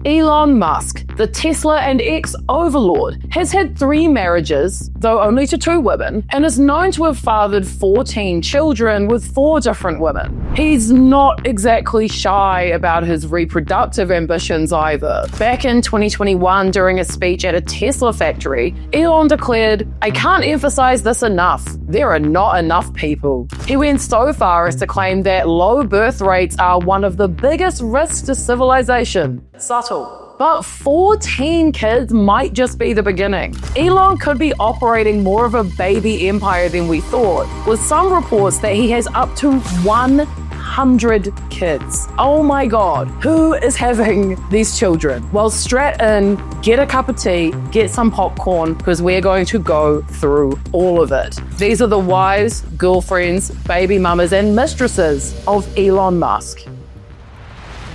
Elon Musk, the Tesla and ex-overlord, has had 3 marriages, though only to 2 women, and is known to have fathered 14 children with 4 different women. He's not exactly shy about his reproductive ambitions either. Back in 2021, during a speech at a Tesla factory, Elon declared, "I can't emphasize this enough. There are not enough people." He went so far as to claim that low birth rates are one of the biggest risks to civilization. Subtle. But 14 kids might just be the beginning. Elon could be operating more of a baby empire than we thought, with some reports that he has up to 100 kids. Oh my god, who is having these children? Well, strap in, get a cup of tea, get some popcorn, because we're going to go through all of it. These are the wives, girlfriends, baby mamas, and mistresses of Elon Musk.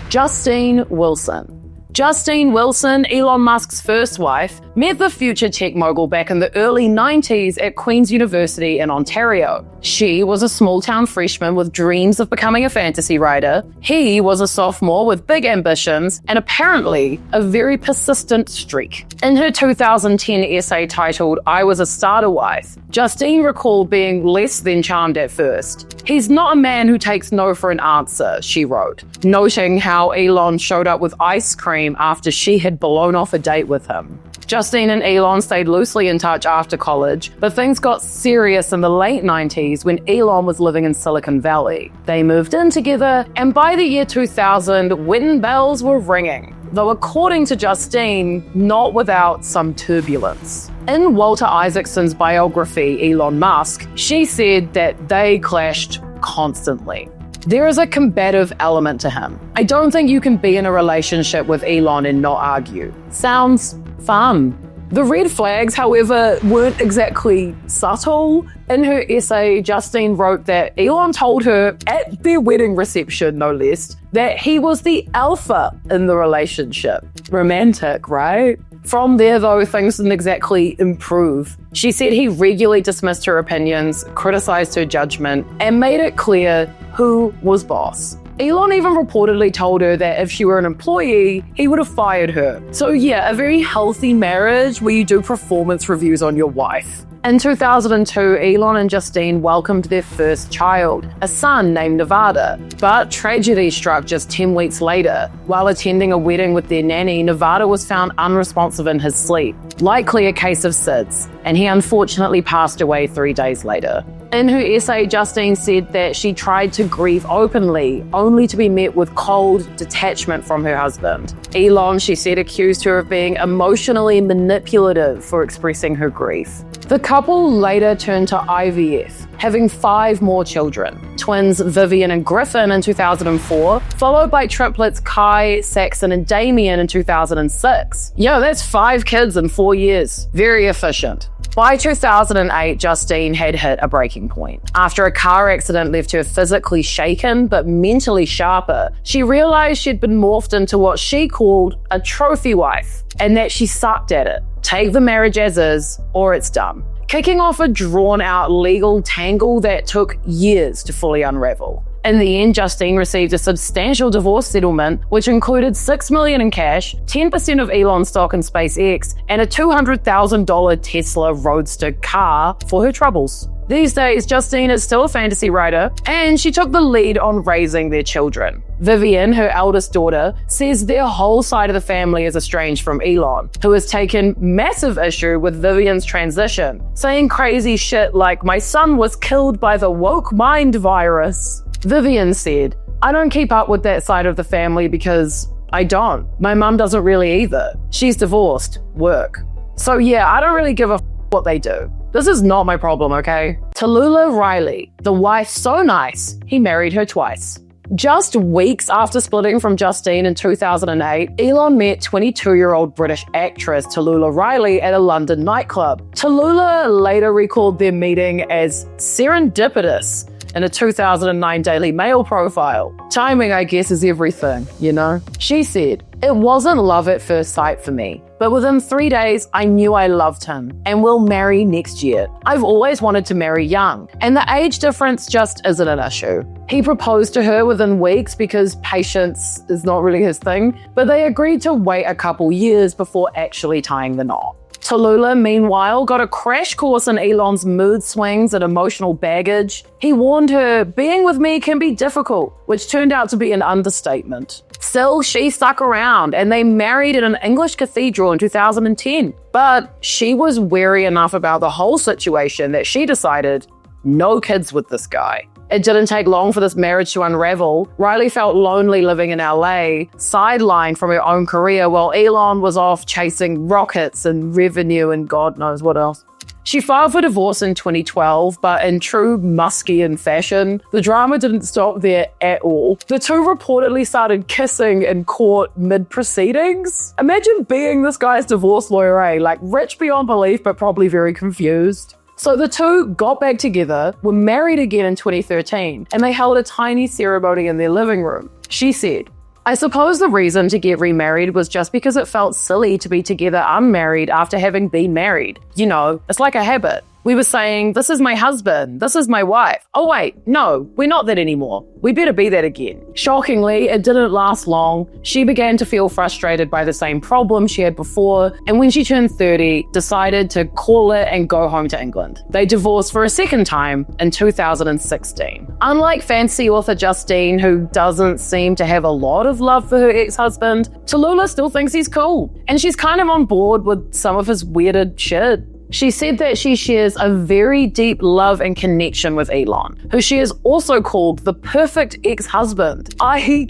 Justine Wilson. Justine Wilson, Elon Musk's first wife, met the future tech mogul back in the early 90s at Queen's University in Ontario. She was a small-town freshman with dreams of becoming a fantasy writer. He was a sophomore with big ambitions and apparently a very persistent streak. In her 2010 essay titled "I Was a Starter Wife," Justine recalled being less than charmed at first. "He's not a man who takes no for an answer," she wrote, noting how Elon showed up with ice cream after she had blown off a date with him. Justine and Elon stayed loosely in touch after college, but things got serious in the late 90s when Elon was living in Silicon Valley. They moved in together, and by the year 2000, wedding bells were ringing, though according to Justine, not without some turbulence. In Walter Isaacson's biography, Elon Musk, she said that they clashed constantly. There is a combative element to him. I don't think you can be in a relationship with Elon and not argue. Sounds fun. The red flags, however, weren't exactly subtle. In her essay, Justine wrote that Elon told her, at their wedding reception no less, that he was the alpha in the relationship. Romantic, right? From there, though, things didn't exactly improve. She said he regularly dismissed her opinions, criticized her judgment, and made it clear who was boss. Elon even reportedly told her that if she were an employee, he would have fired her. So yeah, a very healthy marriage where you do performance reviews on your wife. In 2002, Elon and Justine welcomed their first child, a son named Nevada. But tragedy struck just 10 weeks later. While attending a wedding with their nanny, Nevada was found unresponsive in his sleep, likely a case of SIDS, and he unfortunately passed away 3 days later. In her essay, Justine said that she tried to grieve openly, only to be met with cold detachment from her husband. Elon, she said, accused her of being emotionally manipulative for expressing her grief. The couple later turned to IVF, having 5 more children. Twins Vivian and Griffin in 2004, followed by triplets Kai, Saxon, and Damien in 2006. Yeah, that's 5 kids in 4 years. Very efficient. By 2008, Justine had hit a breaking point. After a car accident left her physically shaken but mentally sharper, she realized she'd been morphed into what she called a trophy wife, and that she sucked at it. Take the marriage as is, or it's done. Kicking off a drawn-out legal tangle that took years to fully unravel. In the end, Justine received a substantial divorce settlement, which included $6 million in cash, 10% of Elon stock in SpaceX, and a $200,000 Tesla Roadster car for her troubles. These days, Justine is still a fantasy writer, and she took the lead on raising their children. Vivian, her eldest daughter, says their whole side of the family is estranged from Elon, who has taken massive issue with Vivian's transition, saying crazy shit like, "My son was killed by the woke mind virus." Vivian said, "I don't keep up with that side of the family because I don't. My mum doesn't really either. She's divorced. Work. So yeah, I don't really give a what they do. This is not my problem, okay?" Talulah Riley, the wife so nice, he married her twice. Just weeks after splitting from Justine in 2008, Elon met 22-year-old British actress Talulah Riley at a London nightclub. Talulah later recalled their meeting as serendipitous in a 2009 Daily Mail profile. Timing, I guess, is everything, you know? She said, It wasn't love at first sight for me, but within 3 days, I knew I loved him and we'll marry next year. I've always wanted to marry young, and the age difference just isn't an issue. He proposed to her within weeks because patience is not really his thing, but they agreed to wait a couple years before actually tying the knot. Talulah, meanwhile, got a crash course in Elon's mood swings and emotional baggage. He warned her, being with me can be difficult, which turned out to be an understatement. Still, she stuck around and they married in an English cathedral in 2010. But she was wary enough about the whole situation that she decided, no kids with this guy. It didn't take long for this marriage to unravel. Riley felt lonely living in LA, sidelined from her own career, while Elon was off chasing rockets and revenue and God knows what else. She filed for divorce in 2012, but in true Muskian fashion, the drama didn't stop there at all. The two reportedly started kissing in court mid-proceedings. Imagine being this guy's divorce lawyer, eh? Like rich beyond belief, but probably very confused. So the two got back together, were married again in 2013, and they held a tiny ceremony in their living room. She said, I suppose the reason to get remarried was just because it felt silly to be together unmarried after having been married. You know, it's like a habit. We were saying, this is my husband, this is my wife. Oh wait, no, we're not that anymore. We better be that again. Shockingly, it didn't last long. She began to feel frustrated by the same problem she had before, and when she turned 30, decided to call it and go home to England. They divorced for a second time in 2016. Unlike fancy author Justine, who doesn't seem to have a lot of love for her ex-husband, Talulah still thinks he's cool, and she's kind of on board with some of his weirded shit. She said that she shares a very deep love and connection with Elon, who she has also called the perfect ex-husband. I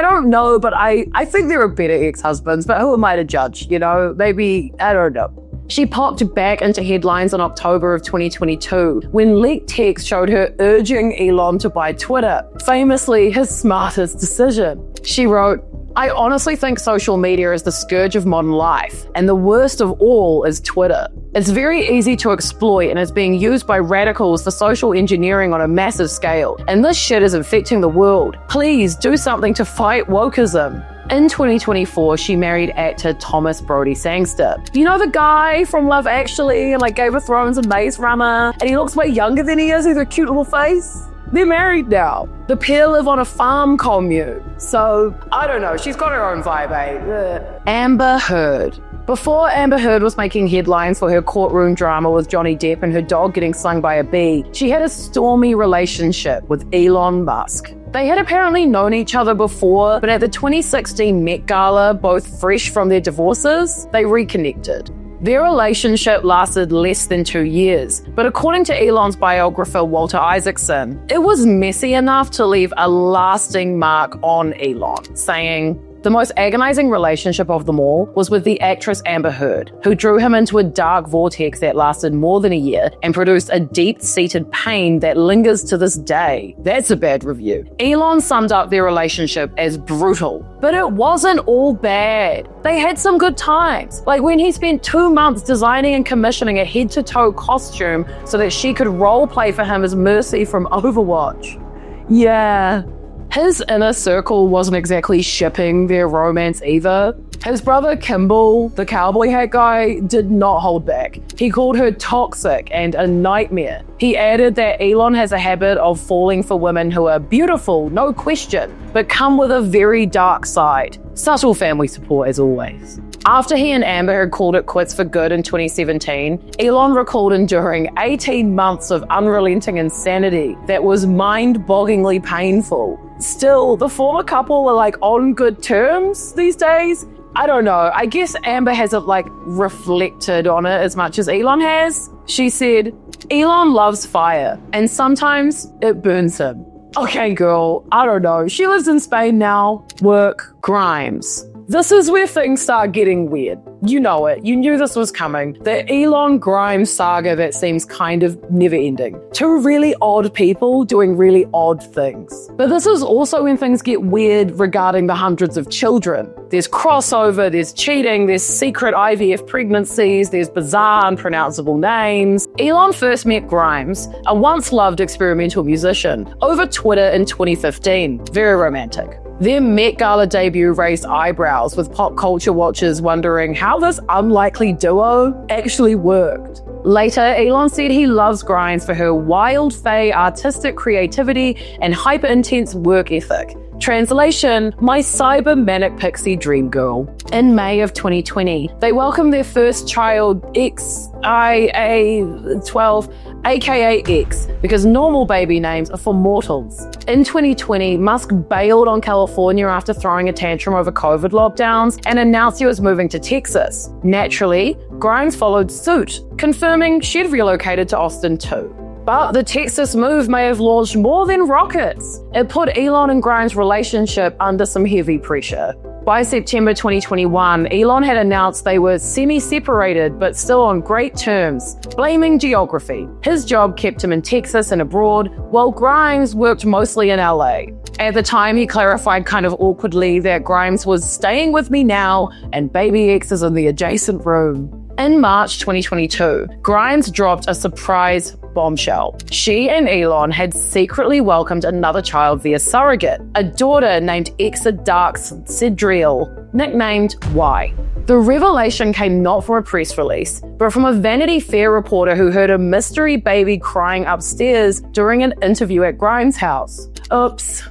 don't know, but I think there are better ex-husbands, but who am I to judge, you know? Maybe, I don't know. She popped back into headlines in October of 2022 when leaked text showed her urging Elon to buy Twitter, famously his smartest decision. She wrote, I honestly think social media is the scourge of modern life, and the worst of all is Twitter. It's very easy to exploit and is being used by radicals for social engineering on a massive scale, and this shit is infecting the world. Please do something to fight wokeism. In 2024, she married actor Thomas Brodie Sangster. You know the guy from Love Actually and like Game of Thrones and Maze Runner, and he looks way younger than he is with a cute little face? They're married now. The pair live on a farm commune. So, I don't know, she's got her own vibe, eh? Amber Heard. Before Amber Heard was making headlines for her courtroom drama with Johnny Depp and her dog getting stung by a bee, she had a stormy relationship with Elon Musk. They had apparently known each other before, but at the 2016 Met Gala, both fresh from their divorces, they reconnected. Their relationship lasted less than 2 years, but according to Elon's biographer Walter Isaacson, it was messy enough to leave a lasting mark on Elon, saying, the most agonizing relationship of them all was with the actress Amber Heard, who drew him into a dark vortex that lasted more than a year and produced a deep-seated pain that lingers to this day. That's a bad review. Elon summed up their relationship as brutal, but it wasn't all bad. They had some good times, like when he spent 2 months designing and commissioning a head-to-toe costume so that she could role-play for him as Mercy from Overwatch. Yeah. His inner circle wasn't exactly shipping their romance either. His brother Kimball, the cowboy hat guy, did not hold back. He called her toxic and a nightmare. He added that Elon has a habit of falling for women who are beautiful, no question, but come with a very dark side. Subtle family support as always. After he and Amber had called it quits for good in 2017, Elon recalled enduring 18 months of unrelenting insanity that was mind-bogglingly painful. Still, the former couple are like on good terms these days. I don't know, I guess Amber hasn't like reflected on it as much as Elon has. She said, Elon loves fire, and sometimes it burns him. Okay, girl, I don't know. She lives in Spain now. Work, Grimes. This is where things start getting weird. You know it. You knew this was coming. The Elon Grimes saga that seems kind of never-ending. Two really odd people doing really odd things. But this is also when things get weird regarding the hundreds of children. There's crossover, there's cheating, there's secret IVF pregnancies, there's bizarre, unpronounceable names. Elon first met Grimes, a once-loved experimental musician, over Twitter in 2015. Very romantic. Their Met Gala debut raised eyebrows, with pop culture watchers wondering how this unlikely duo actually worked. Later, Elon said he loves Grimes for her wild, fey, artistic creativity and hyper-intense work ethic. Translation, my cyber-manic pixie dream girl. In May of 2020, they welcomed their first child, XIA12, aka X, because normal baby names are for mortals. In 2020, Musk bailed on California after throwing a tantrum over COVID lockdowns and announced he was moving to Texas. Naturally, Grimes followed suit, confirming she'd relocated to Austin too. But the Texas move may have launched more than rockets. It put Elon and Grimes' relationship under some heavy pressure. By September 2021, Elon had announced they were semi-separated but still on great terms, blaming geography. His job kept him in Texas and abroad, while Grimes worked mostly in LA. At the time, he clarified kind of awkwardly that Grimes was staying with me now and baby X is in the adjacent room. In March 2022, Grimes dropped a surprise bombshell. She and Elon had secretly welcomed another child via surrogate, a daughter named Exadarx Sidriel, nicknamed Y. The revelation came not from a press release, but from a Vanity Fair reporter who heard a mystery baby crying upstairs during an interview at Grimes' house. Oops.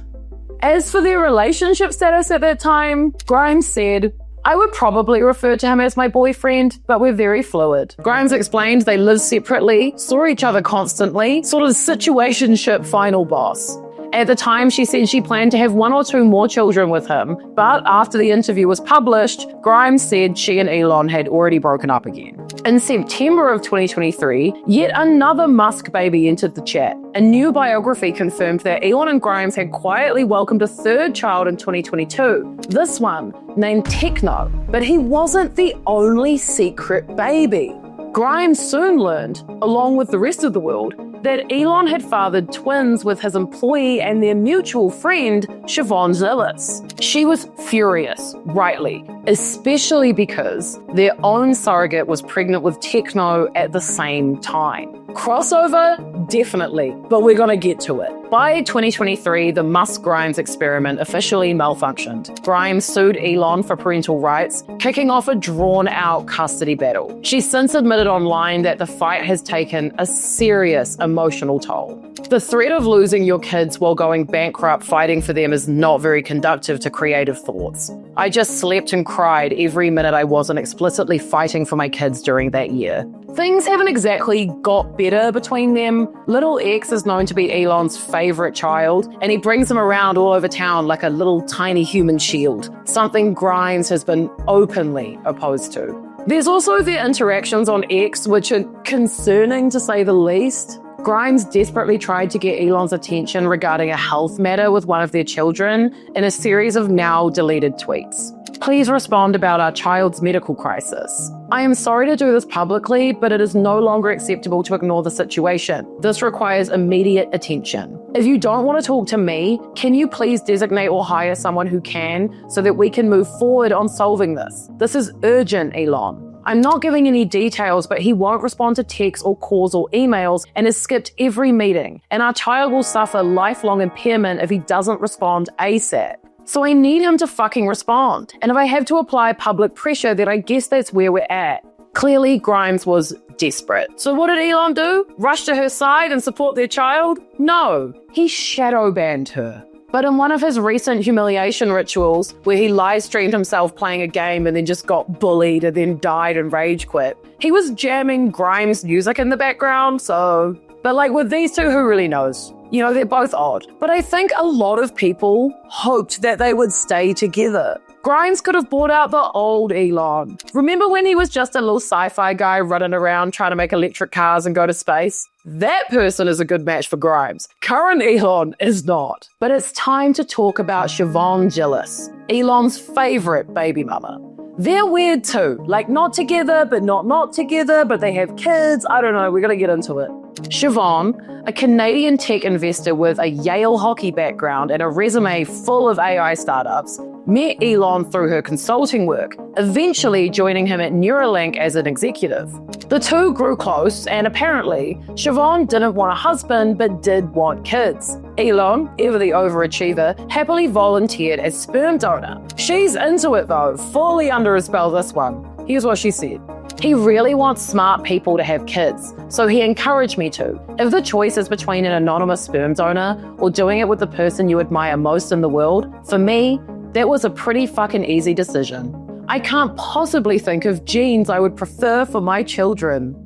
As for their relationship status at that time, Grimes said, I would probably refer to him as my boyfriend, but we're very fluid. Grimes explained they live separately, saw each other constantly, sort of situationship final boss. At the time, she said she planned to have 1 or 2 more children with him, but after the interview was published, Grimes said she and Elon had already broken up again. In September of 2023, yet another Musk baby entered the chat. A new biography confirmed that Elon and Grimes had quietly welcomed a 3rd child in 2022, this one named Techno, but he wasn't the only secret baby. Grimes soon learned, along with the rest of the world, that Elon had fathered twins with his employee and their mutual friend, Shivon Zilis. She was furious, rightly, especially because their own surrogate was pregnant with Techno at the same time. Crossover? Definitely, but we're gonna get to it. By 2023, the Musk-Grimes experiment officially malfunctioned. Grimes sued Elon for parental rights, kicking off a drawn-out custody battle. She's since admitted online that the fight has taken a serious emotional toll. The threat of losing your kids while going bankrupt fighting for them is not very conducive to creative thoughts. I just slept and cried every minute I wasn't explicitly fighting for my kids during that year. Things haven't exactly got better between them. Little X is known to be Elon's favorite child, and he brings him around all over town like a little tiny human shield, something Grimes has been openly opposed to. There's also their interactions on X, which are concerning to say the least. Grimes desperately tried to get Elon's attention regarding a health matter with one of their children in a series of now deleted tweets. Please respond about our child's medical crisis. I am sorry to do this publicly, but it is no longer acceptable to ignore the situation. This requires immediate attention. If you don't want to talk to me, can you please designate or hire someone who can so that we can move forward on solving this? This is urgent, Elon. I'm not giving any details, but he won't respond to texts or calls or emails and has skipped every meeting. And our child will suffer lifelong impairment if he doesn't respond ASAP. So I need him to fucking respond. And if I have to apply public pressure, then I guess that's where we're at. Clearly, Grimes was desperate. So what did Elon do? Rush to her side and support their child? No, he shadow banned her. But in one of his recent humiliation rituals, where he live streamed himself playing a game and then just got bullied and then died and rage quit, he was jamming Grimes music in the background, so... But like with these two, who really knows? You know, they're both odd. But I think a lot of people hoped that they would stay together. Grimes could have bought out the old Elon. Remember when he was just a little sci-fi guy running around trying to make electric cars and go to space? That person is a good match for Grimes. Current Elon is not. But it's time to talk about Shivon Zilis, Elon's favorite baby mama. They're weird too. Like not together, but not together, but they have kids. I don't know, we're gonna get into it. Shivon, a Canadian tech investor with a Yale hockey background and a resume full of AI startups, met Elon through her consulting work, eventually joining him at Neuralink as an executive. The two grew close, and apparently, Shivon didn't want a husband but did want kids. Elon, ever the overachiever, happily volunteered as sperm donor. She's into it though, fully under his spell this one. Here's what she said. He really wants smart people to have kids, so he encouraged me to. If the choice is between an anonymous sperm donor or doing it with the person you admire most in the world, for me, that was a pretty fucking easy decision. I can't possibly think of genes I would prefer for my children.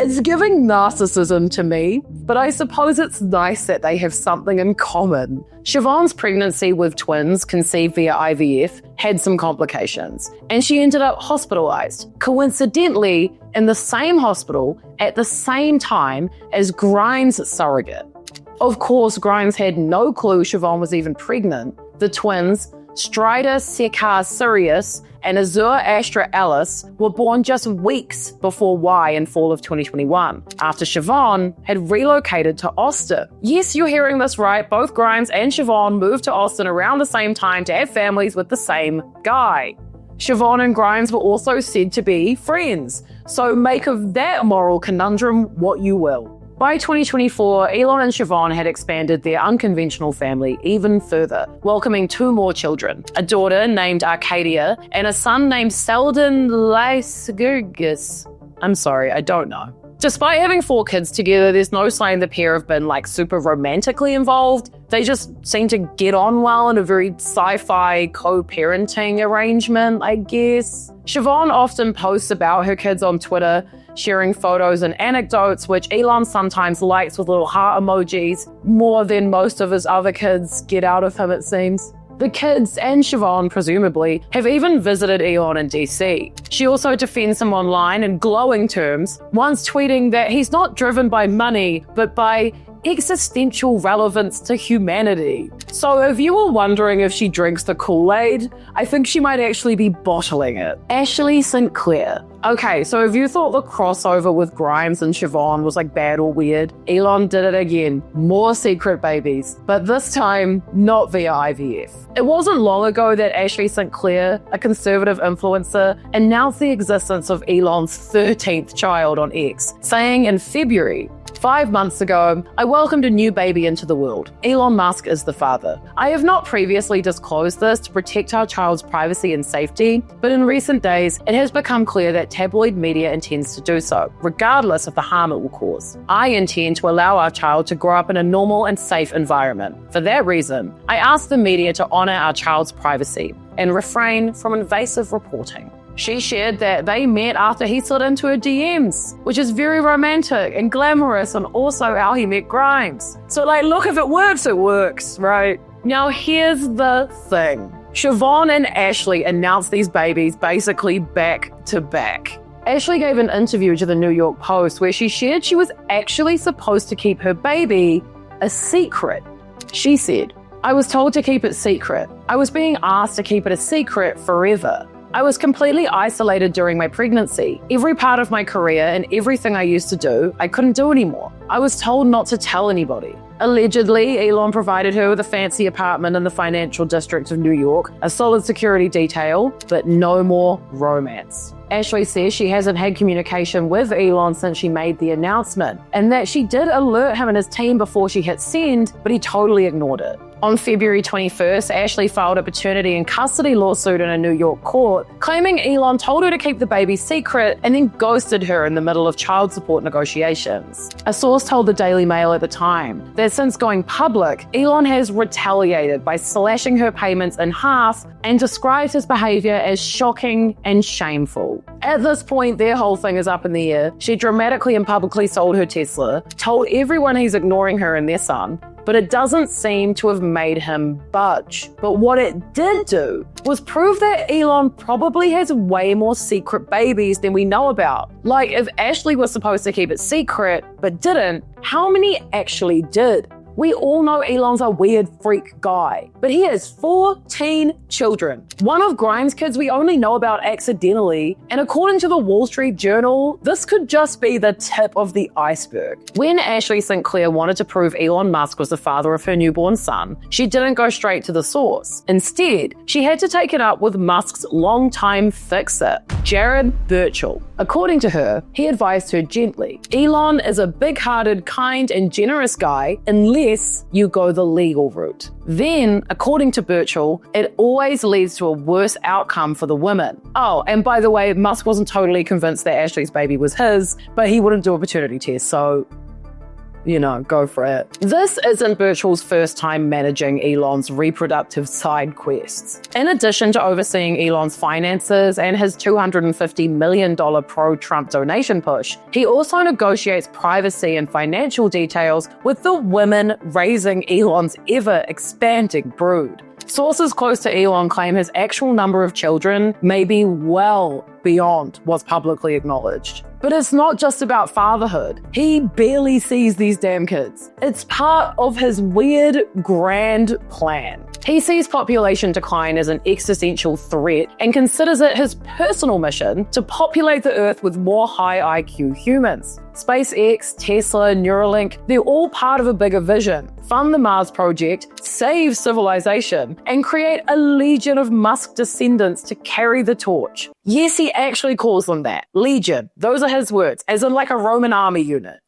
It's giving narcissism to me, but I suppose it's nice that they have something in common. Shivon's pregnancy with twins, conceived via IVF, had some complications, and she ended up hospitalized, coincidentally in the same hospital at the same time as Grimes' surrogate. Of course, Grimes had no clue Shivon was even pregnant. The twins, Strider Sekar Sirius and Azure Astra Alice, were born just weeks before Y in fall of 2021, after Shivon had relocated to Austin. Yes, you're hearing this right, both Grimes and Shivon moved to Austin around the same time to have families with the same guy. Shivon and Grimes were also said to be friends, so make of that moral conundrum what you will. By 2024, Elon and Shivon had expanded their unconventional family even further, welcoming 2 more children, a daughter named Arcadia and a son named Selden Lysigurgis. I'm sorry, I don't know. Despite having 4 kids together, there's no sign the pair have been super romantically involved. They just seem to get on well in a very sci-fi co-parenting arrangement, I guess. Shivon often posts about her kids on Twitter, sharing photos and anecdotes, which Elon sometimes likes with little heart emojis, more than most of his other kids get out of him, it seems. The kids, and Shivon presumably, have even visited Elon in DC. She also defends him online in glowing terms, once tweeting that he's not driven by money, but by existential relevance to humanity. So if you were wondering if she drinks the Kool-Aid, I think she might actually be bottling it. Ashley St. Clair. Okay, so if you thought the crossover with Grimes and Shivon was bad or weird, Elon did it again. More secret babies, but this time not via IVF. It wasn't long ago that Ashley St. Clair, a conservative influencer, announced the existence of Elon's 13th child on X, saying in February, 5 months ago, I welcomed a new baby into the world. Elon Musk is the father. I have not previously disclosed this to protect our child's privacy and safety, but in recent days, it has become clear that tabloid media intends to do so, regardless of the harm it will cause. I intend to allow our child to grow up in a normal and safe environment. For that reason, I ask the media to honor our child's privacy and refrain from invasive reporting. She shared that they met after he slid into her DMs, which is very romantic and glamorous, and also how he met Grimes. So look, if it works, right? Now here's the thing. Shivon and Ashley announced these babies basically back to back. Ashley gave an interview to the New York Post where she shared she was actually supposed to keep her baby a secret. She said, I was told to keep it secret. I was being asked to keep it a secret forever. I was completely isolated during my pregnancy. Every part of my career and everything I used to do, I couldn't do anymore. I was told not to tell anybody. Allegedly, Elon provided her with a fancy apartment in the financial district of New York, a solid security detail, but no more romance. Ashley says she hasn't had communication with Elon since she made the announcement, and that she did alert him and his team before she hit send, but he totally ignored it. On February 21st, Ashley filed a paternity and custody lawsuit in a New York court, claiming Elon told her to keep the baby secret and then ghosted her in the middle of child support negotiations. A source told the Daily Mail at the time that since going public, Elon has retaliated by slashing her payments in half and described his behavior as shocking and shameful. At this point, their whole thing is up in the air. She dramatically and publicly sold her Tesla, told everyone he's ignoring her and their son, but it doesn't seem to have made him budge. But what it did do was prove that Elon probably has way more secret babies than we know about. If Ashley was supposed to keep it secret, but didn't, how many actually did? We all know Elon's a weird freak guy, but he has 14 children. One of Grimes' kids we only know about accidentally, and according to the Wall Street Journal, this could just be the tip of the iceberg. When Ashley St. Clair wanted to prove Elon Musk was the father of her newborn son, she didn't go straight to the source. Instead, she had to take it up with Musk's longtime fixer, Jared Birchall. According to her, he advised her gently, Elon is a big-hearted, kind, and generous guy unless you go the legal route. Then, according to Birchall, it always leads to a worse outcome for the women. Oh, and by the way, Musk wasn't totally convinced that Ashley's baby was his, but he wouldn't do a paternity test, so go for it. This isn't Birchall's first time managing Elon's reproductive side quests. In addition to overseeing Elon's finances and his $250 million pro-Trump donation push, he also negotiates privacy and financial details with the women raising Elon's ever-expanding brood. Sources close to Elon claim his actual number of children may be well beyond what's publicly acknowledged. But it's not just about fatherhood. He barely sees these damn kids. It's part of his weird, grand plan. He sees population decline as an existential threat and considers it his personal mission to populate the Earth with more high IQ humans. SpaceX, Tesla, Neuralink, they're all part of a bigger vision. Fund the Mars project, save civilization, and create a legion of Musk descendants to carry the torch. Yes, he actually calls them that. Legion. Those are his words, as in like a Roman army unit.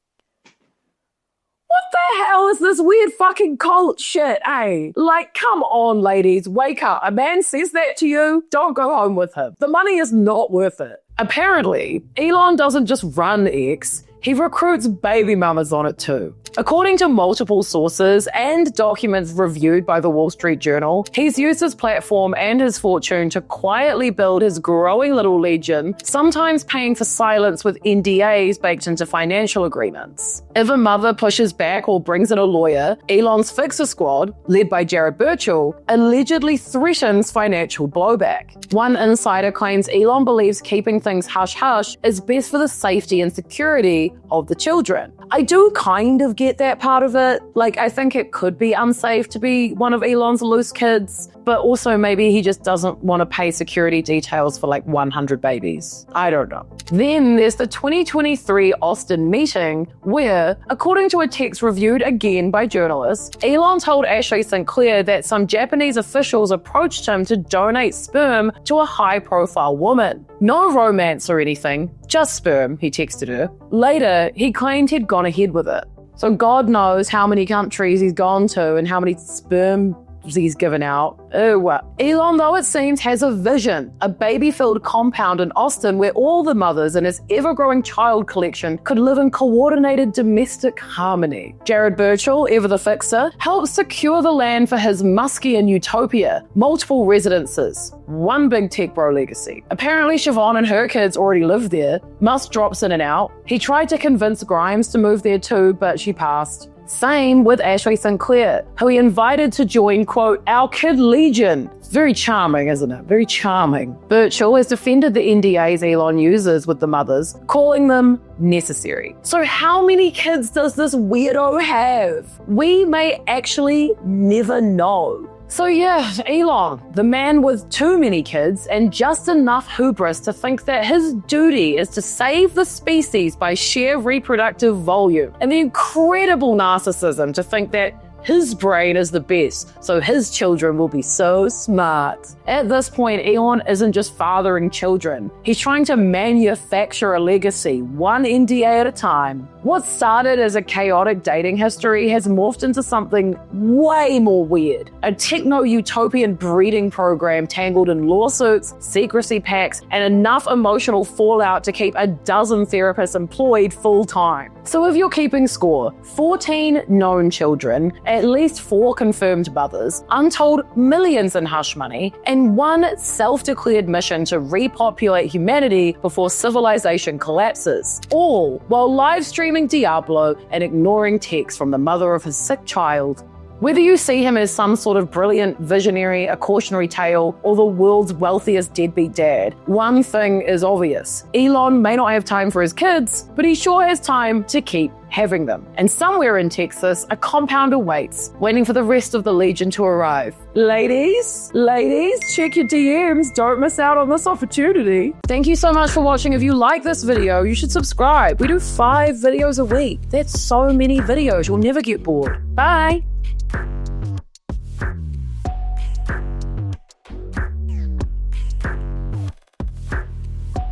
What the hell is this weird fucking cult shit, eh? Like, come on, ladies, wake up. A man says that to you, don't go home with him. The money is not worth it. Apparently, Elon doesn't just run X, he recruits baby mamas on it too. According to multiple sources and documents reviewed by the Wall Street Journal, he's used his platform and his fortune to quietly build his growing little legion, sometimes paying for silence with NDAs baked into financial agreements. If a mother pushes back or brings in a lawyer, Elon's fixer squad, led by Jared Birchall, allegedly threatens financial blowback. One insider claims Elon believes keeping things hush-hush is best for the safety and security of the children. I do kind of get that part of it. Like, I think it could be unsafe to be one of Elon's loose kids, but also maybe he just doesn't want to pay security details for like 100 babies. I don't know. Then there's the 2023 Austin meeting where, according to a text reviewed again by journalists, Elon told Ashley St. Clair that some Japanese officials approached him to donate sperm to a high-profile woman. No romance or anything, just sperm, he texted her. Later, he claimed he'd gone ahead with it. So God knows how many countries he's gone to and how many sperm he's given out. Elon, though it seems, has a vision, a baby-filled compound in Austin where all the mothers in his ever-growing child collection could live in coordinated domestic harmony. Jared Birchall, ever the fixer, helps secure the land for his Muskian utopia, multiple residences, one big tech bro legacy. Apparently Shivon and her kids already live there. Musk drops in and out. He tried to convince Grimes to move there too, but she passed. Same with Ashley St. Clair, who he invited to join, quote, our kid legion. Very charming, isn't it? Very charming. Birchall has defended the NDAs Elon uses with the mothers, calling them necessary. So how many kids does this weirdo have? We may actually never know. So yeah, Elon, the man with too many kids and just enough hubris to think that his duty is to save the species by sheer reproductive volume, and the incredible narcissism to think that his brain is the best, so his children will be so smart. At this point, Elon isn't just fathering children. He's trying to manufacture a legacy, one NDA at a time. What started as a chaotic dating history has morphed into something way more weird. A techno-utopian breeding program tangled in lawsuits, secrecy pacts, and enough emotional fallout to keep a dozen therapists employed full-time. So if you're keeping score, 14 known children, at least 4 confirmed mothers, untold millions in hush money, and one self-declared mission to repopulate humanity before civilization collapses. All while live streaming Diablo and ignoring texts from the mother of his sick child. Whether you see him as some sort of brilliant visionary, a cautionary tale, or the world's wealthiest deadbeat dad, one thing is obvious. Elon may not have time for his kids, but he sure has time to keep having them. And somewhere in Texas, a compounder waits, waiting for the rest of the Legion to arrive. Ladies, check your DMs. Don't miss out on this opportunity. Thank you so much for watching. If you like this video, you should subscribe. We do 5 videos a week. That's so many videos. You'll never get bored. Bye.